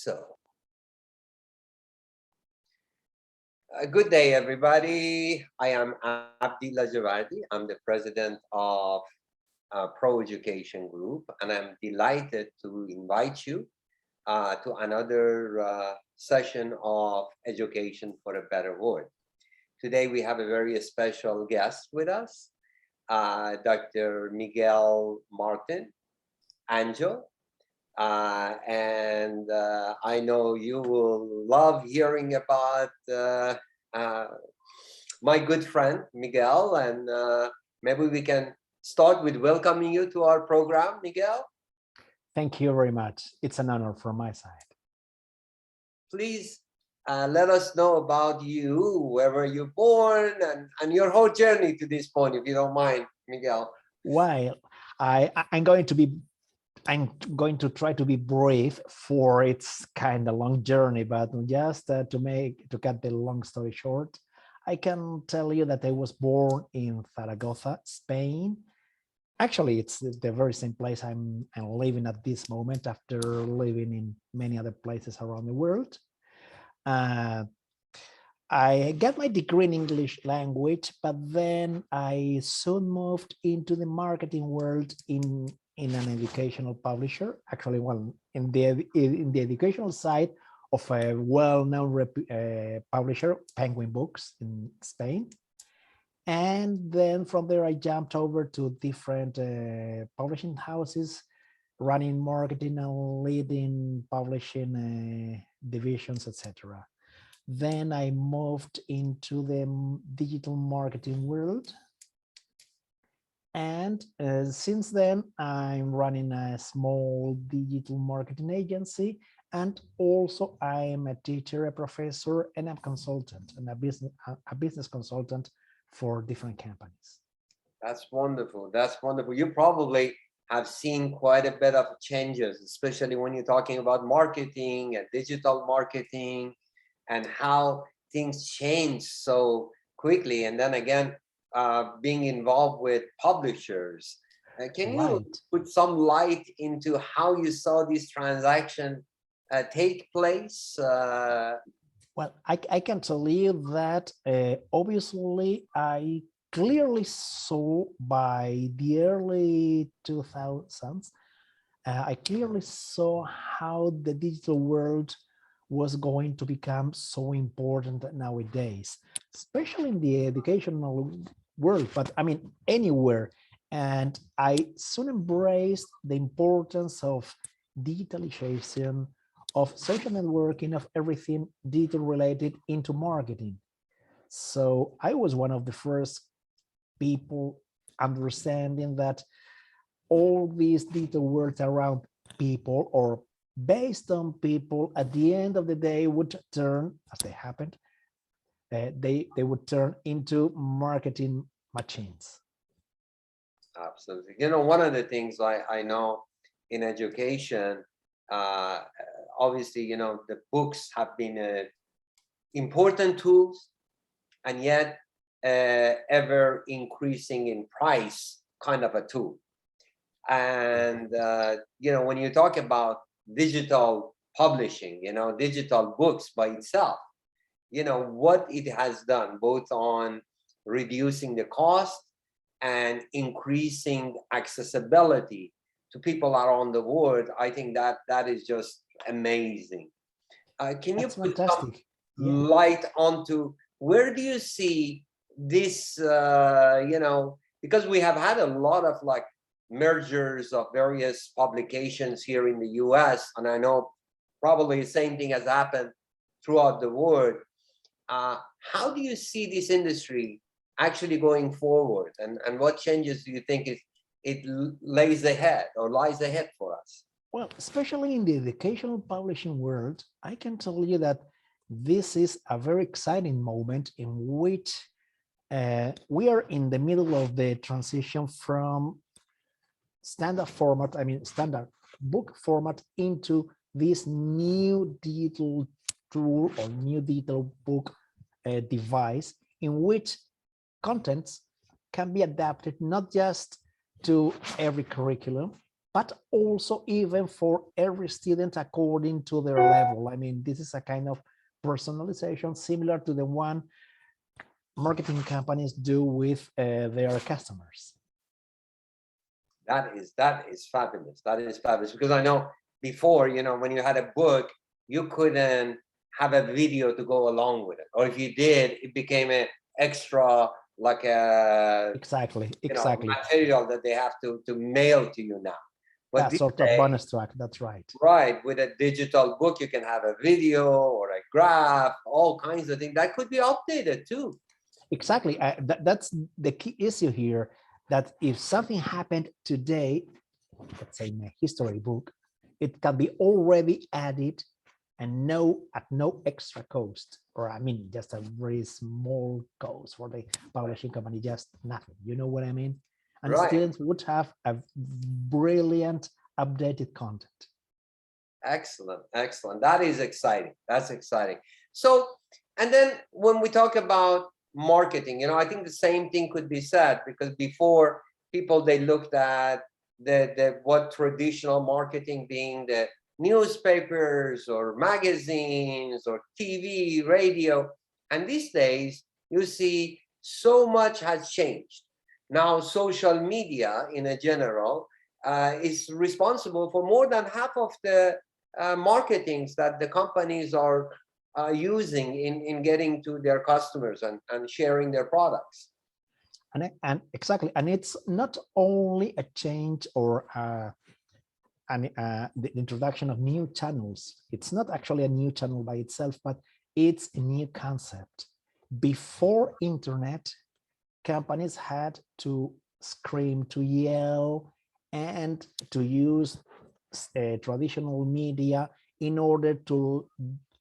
So, good day, everybody. I am Abdi Lajavardi. I'm the president of Pro Education Group, and I'm delighted to invite you to another session of Education for a Better World. Today, we have a very special guest with us, Dr. Miguel Martin Angel. And I know you will love hearing about my good friend Miguel, and maybe we can start with welcoming you to our program, Miguel. Thank you very much. It's an honor from my side. Please let us know about you, where were you born, and your whole journey to this point, if you don't mind, Miguel. Well, I'm going to try to be brief, for it's kind of long journey, but just to cut the long story short, I can tell you that I was born in Zaragoza, Spain. Actually, it's the very same place I'm living at this moment after living in many other places around the world. I got my degree in English language, but then I soon moved into the marketing world in an educational publisher, actually, well, in the educational side of a well-known publisher, Penguin Books in Spain. And then from there, I jumped over to different publishing houses, running marketing and leading publishing divisions, etc. Then I moved into the digital marketing world. And since then, I'm running a small digital marketing agency. And also I am a teacher, a professor, and a consultant, and a business consultant for different companies. That's wonderful. That's wonderful. You probably have seen quite a bit of changes, especially when you're talking about marketing and digital marketing and how things change so quickly. And then again, being involved with publishers. Can you put some light into how you saw this transaction take place? Well, I can tell you that obviously I clearly saw by the early 2000s, I clearly saw how the digital world was going to become so important nowadays, especially in the educational world, but I mean anywhere. And I soon embraced the importance of digitalization, of social networking, of everything digital related into marketing. So I was one of the first people understanding that all these digital worlds around people or based on people at the end of the day would turn, as they happened, they would turn into marketing machines. Absolutely. You know, one of the things I know in education, obviously, you know, the books have been important tools, and yet ever increasing in price kind of a tool. And, you know, when you talk about digital publishing, you know, digital books by itself, you know, what it has done both on reducing the cost and increasing accessibility to people around the world, I think that is just amazing. Can you put some light onto where do you see this, you know, because we have had a lot of like mergers of various publications here in the US, and I know probably the same thing has happened throughout the world. How do you see this industry actually going forward, and what changes do you think it lies ahead for us? Well, especially in the educational publishing world, I can tell you that this is a very exciting moment in which we are in the middle of the transition from standard format, I mean standard book format, into this new digital tool or new digital book device in which contents can be adapted not just to every curriculum, but also even for every student according to their level. I mean, this is a kind of personalization similar to the one marketing companies do with their customers. That is fabulous. That is fabulous, because I know before, you know, when you had a book, you couldn't have a video to go along with it, or if you did, it became an extra, like a Exactly, you know, exactly. material that they have to mail to you now. But That these sort of days, bonus track, that's right. right, with a digital book, you can have a video or a graph, all kinds of things that could be updated too. Exactly. That's the key issue here, that if something happened today, let's say in a history book, it can be already added and at no extra cost, or I mean, just a very small cost for the publishing company, just nothing. You know what I mean? And Right. students would have a brilliant updated content. Excellent, excellent. That is exciting. That's exciting. So, and then when we talk about marketing, you know, I think the same thing could be said, because before, people, they looked at the what traditional marketing being the newspapers or magazines or TV, radio, and these days you see so much has changed. Now social media in a general is responsible for more than half of the marketings that the companies are using in getting to their customers and sharing their products. And exactly, and it's not only a change or the introduction of new channels. It's not actually a new channel by itself, but it's a new concept. Before internet, companies had to scream, to yell, and to use traditional media in order to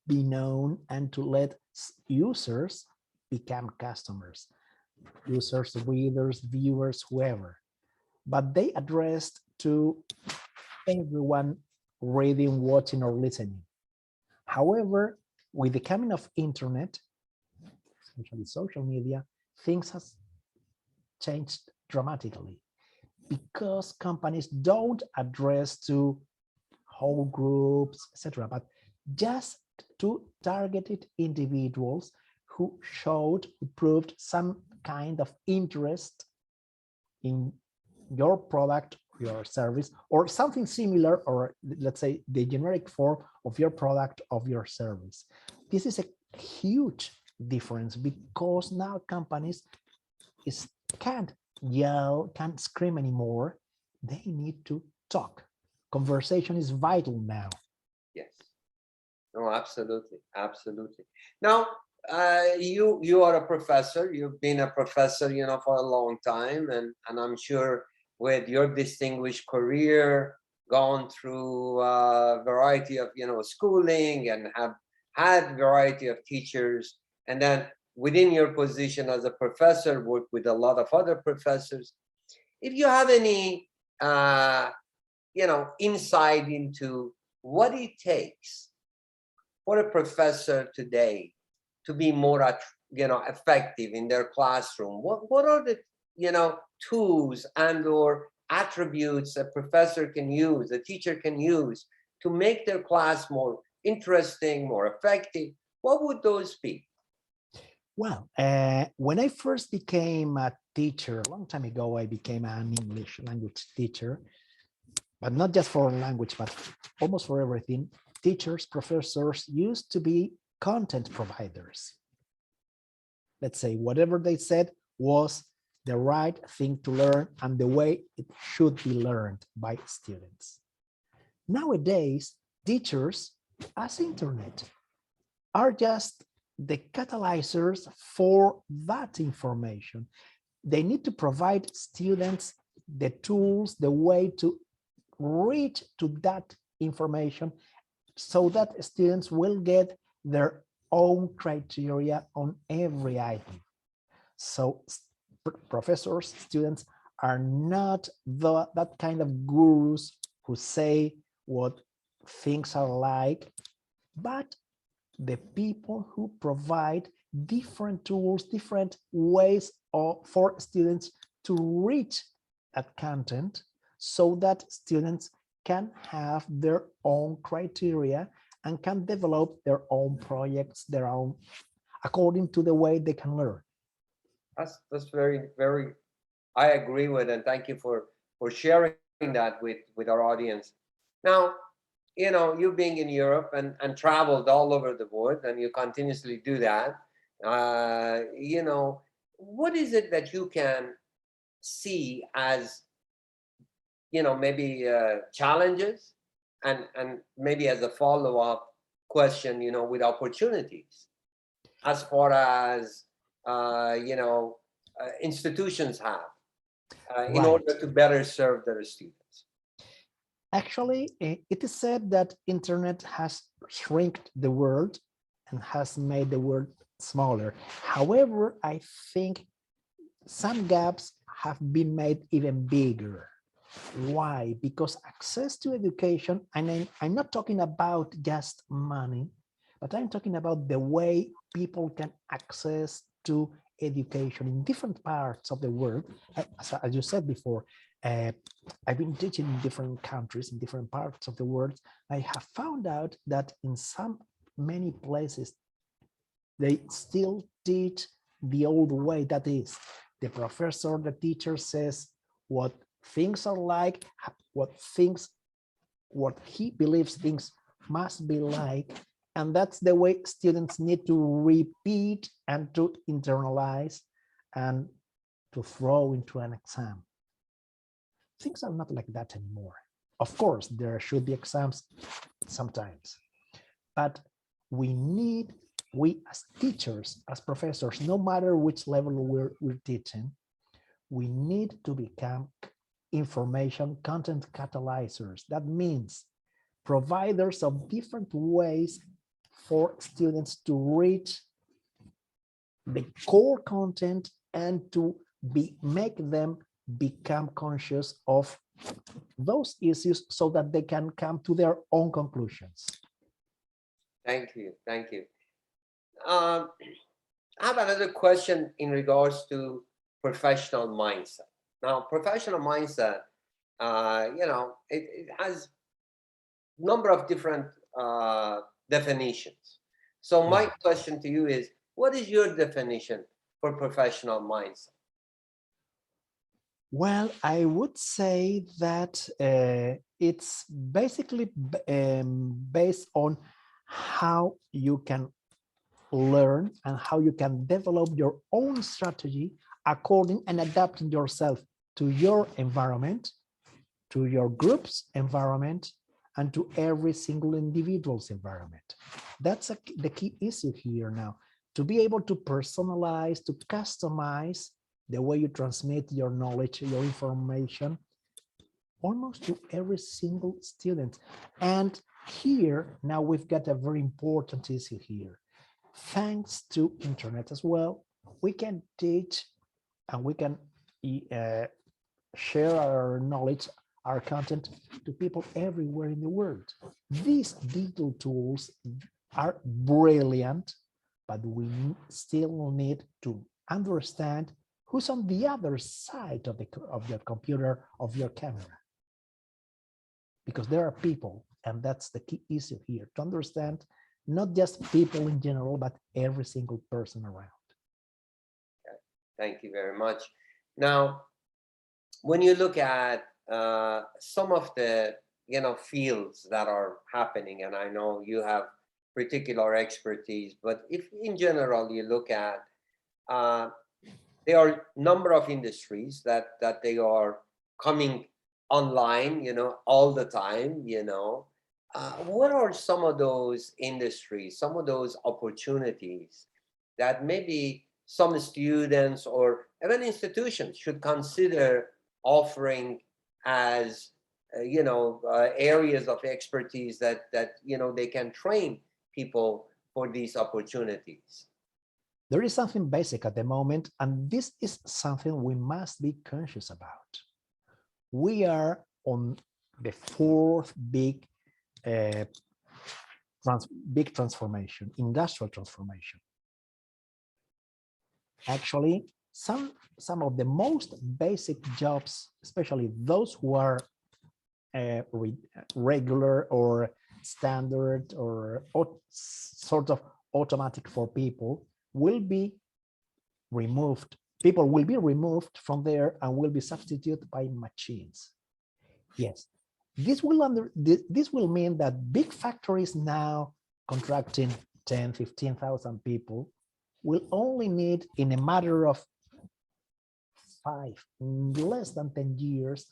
be known and to let users become customers, users, readers, viewers, whoever. But they addressed to everyone reading, watching, or listening. However, with the coming of internet, especially social media, things have changed dramatically, because companies don't address to whole groups, etc., but just to targeted individuals who proved some kind of interest in your product, your service, or something similar, or let's say the generic form of your product, of your service. This is a huge difference, because now companies can't yell, can't scream anymore. They need to talk. Conversation is vital now. Yes. No, absolutely, absolutely. Now, you are a professor. You've been a professor, you know, for a long time, and I'm sure with your distinguished career, gone through a variety of, you know, schooling, and have had variety of teachers, and then within your position as a professor, work with a lot of other professors. If you have any, you know, insight into what it takes for a professor today to be more, you know, effective in their classroom, what are the, you know, tools and or attributes a professor can use, a teacher can use to make their class more interesting, more effective? What would those be? Well, when I first became a teacher a long time ago, I became an English language teacher, but not just for language, but almost for everything. Teachers, professors used to be content providers. Let's say whatever they said was the right thing to learn and the way it should be learned by students. Nowadays, teachers, as internet, are just the catalyzers for that information. They need to provide students the tools, the way to reach to that information, so that students will get their own criteria on every item. So professors, students are not that kind of gurus who say what things are like, but the people who provide different tools, different ways for students to reach that content, so that students can have their own criteria and can develop their own projects, their own, according to the way they can learn. That's very, very, I agree with, and thank you for sharing that with our audience. Now, you know, you being in Europe and traveled all over the world, and you continuously do that, you know, what is it that you can see as, you know, maybe challenges, and maybe as a follow-up question, you know, with opportunities, as far as you know, institutions have in Right. order to better serve their students? Actually, it is said that internet has shrinked the world and has made the world smaller. However, I think some gaps have been made even bigger. Why? Because access to education, and I'm not talking about just money, but I'm talking about the way people can access to education in different parts of the world. As you said before, uh, I've been teaching in different countries, in different parts of the world. I have found out that in many places, they still teach the old way. That is, the professor, the teacher says what things are like, what he believes things must be like, and that's the way students need to repeat and to internalize and to throw into an exam. Things are not like that anymore. Of course, there should be exams sometimes, but we as teachers, as professors, no matter which level we're teaching, we need to become information content catalyzers. That means providers of different ways for students to reach the core content and to make them become conscious of those issues so that they can come to their own conclusions. Thank you. Thank you. I have another question in regards to professional mindset. Now, professional mindset, you know, it has a number of different definitions. So my question to you is, what is your definition for professional mindset? Well, I would say that it's basically based on how you can learn and how you can develop your own strategy according and adapting yourself to your environment, to your group's environment, and to every single individual's environment. That's the key issue here now, to be able to personalize, to customize the way you transmit your knowledge, your information, almost to every single student. And here, now we've got a very important issue here. Thanks to internet as well, we can teach and we can share our knowledge, our content to people everywhere in the world. These digital tools are brilliant, but we still need to understand who's on the other side of your computer, of your camera. Because there are people, and that's the key issue here, to understand not just people in general, but every single person around. Okay. Thank you very much. Now, when you look at some of the, you know, fields that are happening, and I know you have particular expertise, but if in general you look at, there are a number of industries that they are coming online, you know, all the time, you know. What are some of those industries, some of those opportunities that maybe some students or even institutions should consider offering as, you know, areas of expertise that you know, they can train people for these opportunities? There is something basic at the moment, and this is something we must be conscious about. We are on the fourth big transformation, industrial transformation. Actually, some of the most basic jobs, especially those who are regular or standard or sort of automatic for people will be removed. People will be removed from there and will be substituted by machines. Yes, this will mean that big factories now contracting 10, 15,000 people will only need, in a matter of less than 10 years,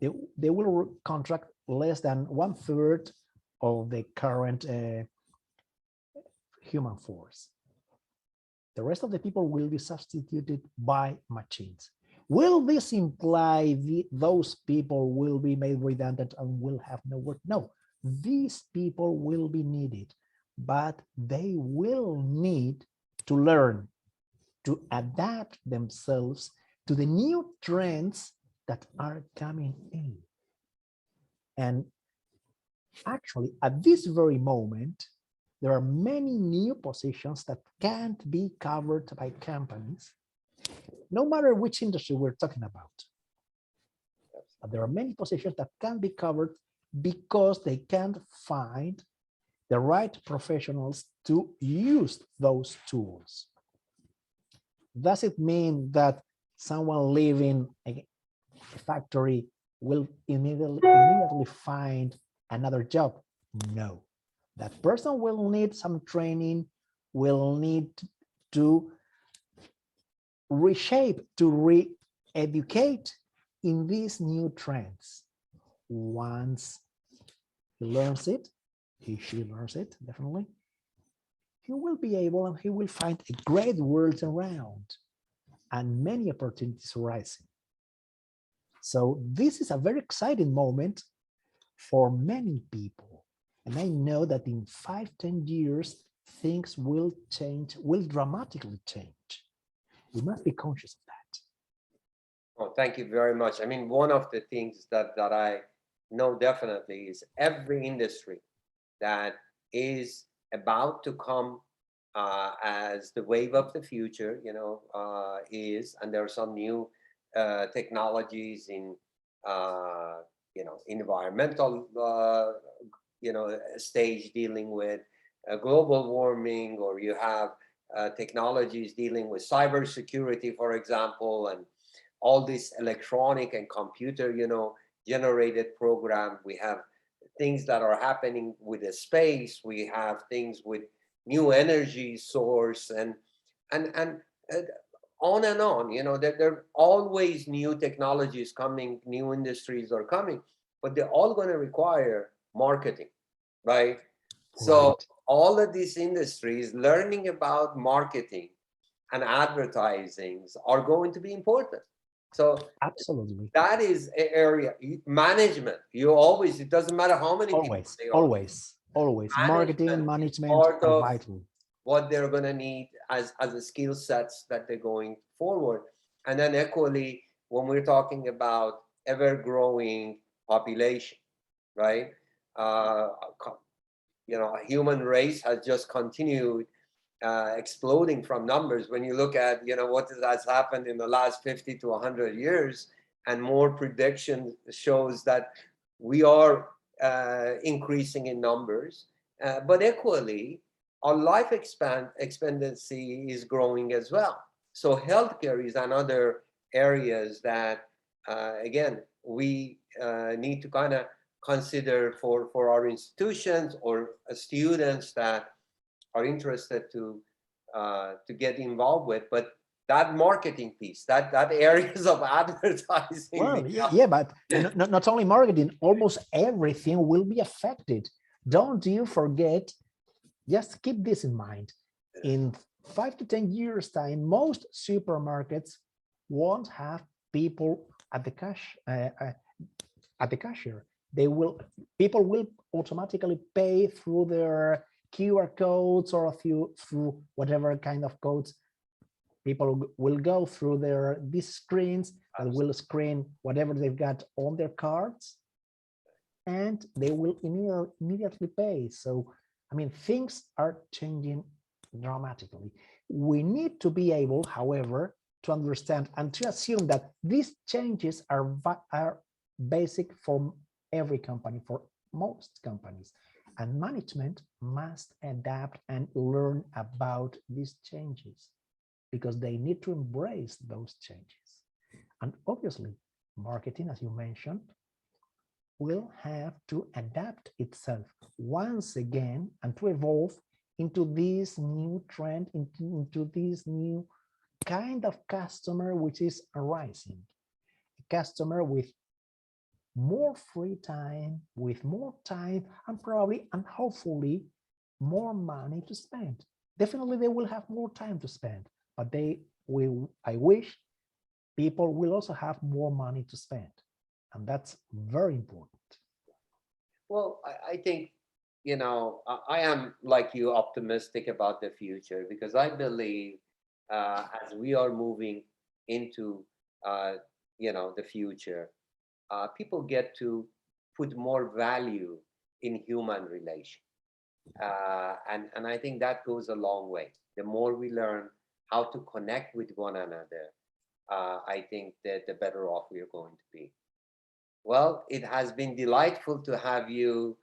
they will contract less than 1/3 of the current human force. The rest of the people will be substituted by machines. Will this imply those people will be made redundant and will have no work? No, these people will be needed, but they will need to learn to adapt themselves to the new trends that are coming in. And actually, at this very moment, there are many new positions that can't be covered by companies, no matter which industry we're talking about. But there are many positions that can't be covered because they can't find the right professionals to use those tools. Does it mean that someone leaving a factory will immediately find another job? No. That person will need some training, will need to reshape, to re-educate in these new trends. Once he learns it, she learns it, definitely, he will be able and he will find a great world around and many opportunities rising. So this is a very exciting moment for many people. And I know that in 5-10 years, things will change, will dramatically change. We must be conscious of that. Oh, thank you very much. I mean, one of the things that I know definitely is every industry that is about to come as the wave of the future, and there are some new technologies in, environmental, stage dealing with global warming, or you have technologies dealing with cybersecurity, for example, and all this electronic and computer, generated program. We have things that are happening with the space. We have things with new energy source and on and on. There are always new technologies coming, new industries are coming, but they're all going to require marketing, right? So all of these industries learning about marketing and advertising are going to be important. So absolutely, that is an area. Management, it doesn't matter how many people they are. Always marketing, management are vital. What they're going to need as the skill sets that they're going forward. And then equally, when we're talking about ever growing population, right? A human race has just continued exploding from numbers. When you look at, what has happened in the last 50 to 100 years, and more prediction shows that we are increasing in numbers, but equally, our life expectancy is growing as well. So healthcare is another areas that, again, we need to kind of consider for our institutions or students that are interested to get involved with. But that marketing piece, that areas of advertising. Well, yeah, but not only marketing, almost everything will be affected. Don't you forget, just keep this in mind. In 5 to 10 years time, most supermarkets won't have people at the cashier. People will automatically pay through their QR codes or through whatever kind of codes. People will go through these screens and will screen whatever they've got on their cards, and they will immediately pay. So, I mean, things are changing dramatically. We need to be able, however, to understand and to assume that these changes are basic for every company, for most companies. And management must adapt and learn about these changes because they need to embrace those changes. And obviously, marketing, as you mentioned, will have to adapt itself once again and to evolve into this new trend, into this new kind of customer which is arising. A customer with more free time, with more time, and probably and hopefully more money to spend. Definitely they will have more time to spend, but they will, I wish people will also have more money to spend. And that's very important. Well, I think, you know, I am like you optimistic about the future because I believe as we are moving into, you know, the future, people get to put more value in human relation. And I think that goes a long way. The more we learn how to connect with one another, I think that the better off we are going to be. Well, it has been delightful to have you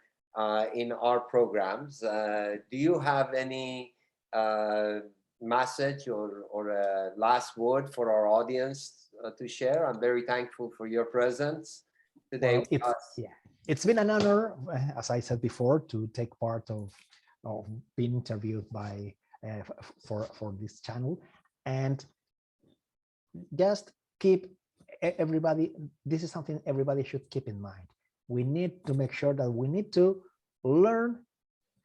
in our programs. Do you have any message or a last word for our audience to share? I'm very thankful for your presence today Well, with us. it's been an honor, as I said before, to take part of being interviewed by for this channel, and just keep everybody. This is something everybody should keep in mind. We need to make sure that we need to learn,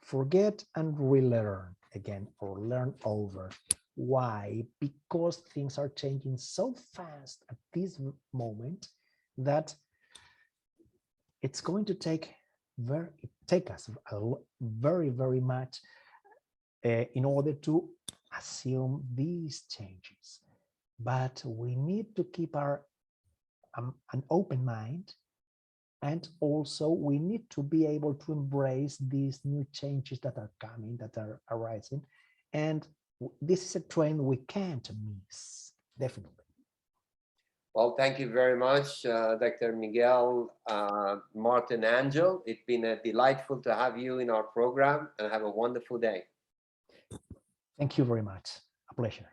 forget, and relearn again, or learn over. Why? Because things are changing so fast at this moment that it's going to take us very much in order to assume these changes. But we need to keep our an open mind, and also we need to be able to embrace these new changes that are coming, that are arising, and this is a trend we can't miss, definitely. Well, thank you very much, Dr. Miguel Martin Angel. It's been delightful to have you in our program, and have a wonderful day. Thank you very much. A pleasure.